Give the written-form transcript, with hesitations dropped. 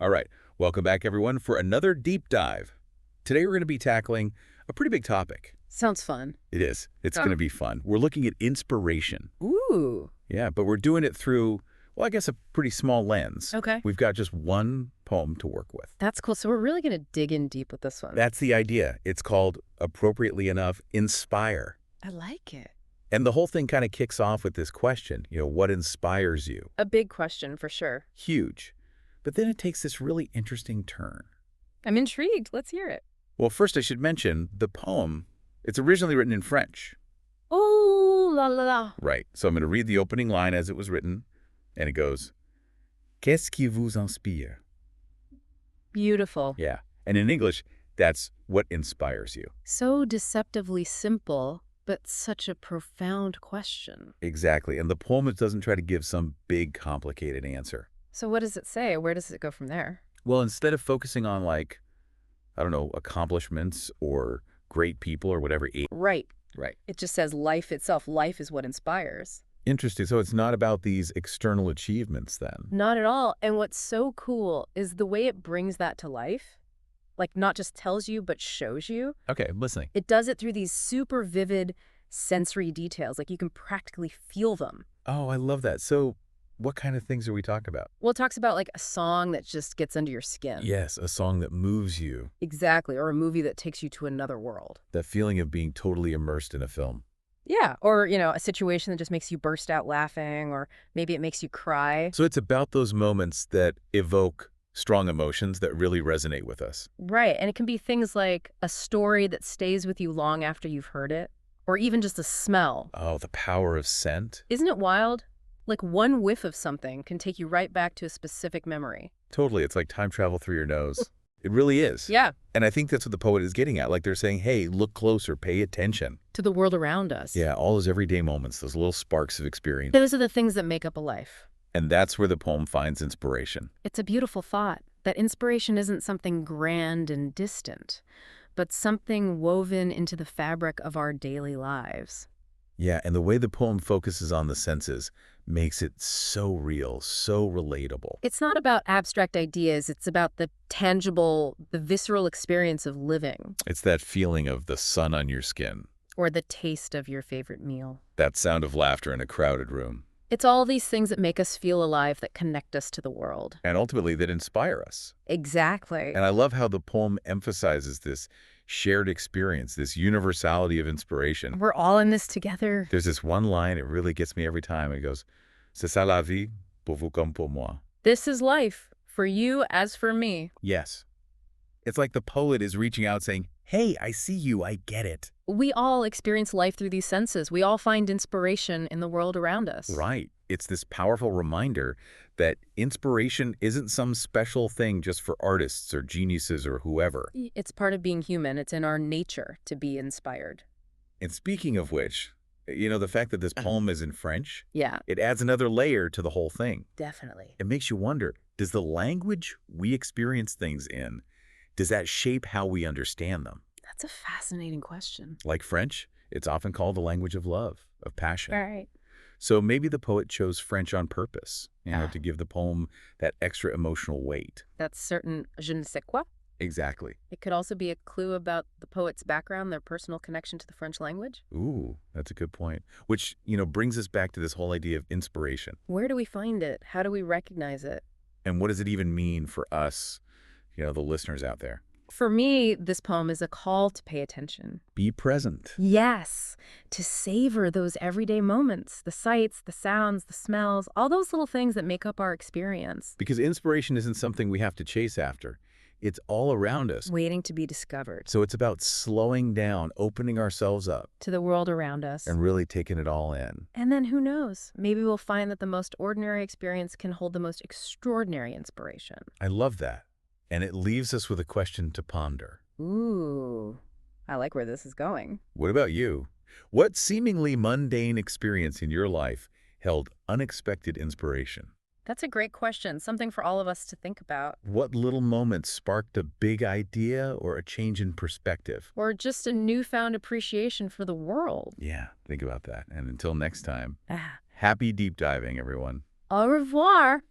All right, welcome back, everyone, for another deep dive. Today, we're going to be tackling a pretty big topic. Sounds fun. It is. It's Oh. going to be fun. We're looking at inspiration. Ooh. Yeah, but we're doing it through, well, I guess a pretty small lens. Okay. We've got just one poem to work with. That's cool. So we're really going to dig in deep with this one. That's the idea. It's called, appropriately enough, Inspire. I like it. And the whole thing kind of kicks off with this question, what inspires you? A big question for sure. Huge. But then it takes this really interesting turn. I'm intrigued. Let's hear it. Well, first I should mention the poem. It's originally written in French. Oh, la la la. Right. So I'm going to read the opening line as it was written, and it goes, Qu'est-ce qui vous inspire? Beautiful. Yeah. And in English, that's what inspires you. So deceptively simple, but such a profound question. Exactly. And the poem doesn't try to give some big, complicated answer. So what does it say? Where does it go from there? Well, instead of focusing on, accomplishments or great people or whatever. Right. Right. It just says life itself. Life is what inspires. Interesting. So it's not about these external achievements then. Not at all. And what's so cool is the way it brings that to life. Like, not just tells you, but shows you. Okay, I'm listening. It does it through these super vivid sensory details. Like, you can practically feel them. Oh, I love that. So what kind of things are we talking about? Well, it talks about, like, a song that just gets under your skin. Yes, a song that moves you. Exactly. Or a movie that takes you to another world. That feeling of being totally immersed in a film. Yeah. Or, a situation that just makes you burst out laughing, or maybe it makes you cry. So it's about those moments that evoke strong emotions that really resonate with us. Right. And it can be things like a story that stays with you long after you've heard it, or even just a smell. Oh, the power of scent. Isn't it wild? Like, one whiff of something can take you right back to a specific memory. Totally. It's like time travel through your nose. It really is. Yeah. And I think that's what the poet is getting at. Like they're saying, hey, look closer, pay attention. To the world around us. Yeah, all those everyday moments, those little sparks of experience. Those are the things that make up a life. And that's where the poem finds inspiration. It's a beautiful thought that inspiration isn't something grand and distant, but something woven into the fabric of our daily lives. Yeah, and the way the poem focuses on the senses makes it so real, so relatable. It's not about abstract ideas. It's about the tangible, the visceral experience of living. It's that feeling of the sun on your skin, Or the taste of your favorite meal. that sound of laughter in a crowded room, It's all these things that make us feel alive, that connect us to the world. and ultimately that inspire us. Exactly. And I love how the poem emphasizes this shared experience, this universality of inspiration. We're all in this together. There's this one line, it really gets me every time. It goes, C'est ça la vie, pour vous comme pour moi. This is life, for you as for me. Yes. It's like the poet is reaching out saying, hey, I see you, I get it. We all experience life through these senses. We all find inspiration in the world around us. Right. It's this powerful reminder that inspiration isn't some special thing just for artists or geniuses or whoever. It's part of being human. It's in our nature to be inspired. And speaking of which, the fact that this poem is in French, Yeah, it adds another layer to the whole thing. definitely. It makes you wonder, does the language we experience things in, does that shape how we understand them? That's a fascinating question. Like French, it's often called the language of love, of passion. Right. So maybe the poet chose French on purpose, Ah. to give the poem that extra emotional weight. That's certain je ne sais quoi. Exactly. It could also be a clue about the poet's background, their personal connection to the French language. Ooh, that's a good point. Which, brings us back to this whole idea of inspiration. Where do we find it? How do we recognize it? And what does it even mean for us, the listeners out there? For me, this poem is a call to pay attention. Be present. Yes, to savor those everyday moments, the sights, the sounds, the smells, all those little things that make up our experience. Because inspiration isn't something we have to chase after. It's all around us. Waiting to be discovered. So it's about slowing down, opening ourselves up, To the world around us. and really taking it all in. And then who knows? Maybe we'll find that the most ordinary experience can hold the most extraordinary inspiration. I love that. And it leaves us with a question to ponder. Ooh, I like where this is going. What about you? What seemingly mundane experience in your life held unexpected inspiration? That's a great question, something for all of us to think about. What little moment sparked a big idea or a change in perspective? Or just a newfound appreciation for the world. Yeah, think about that. And until next time, Ah. happy deep diving, everyone. Au revoir.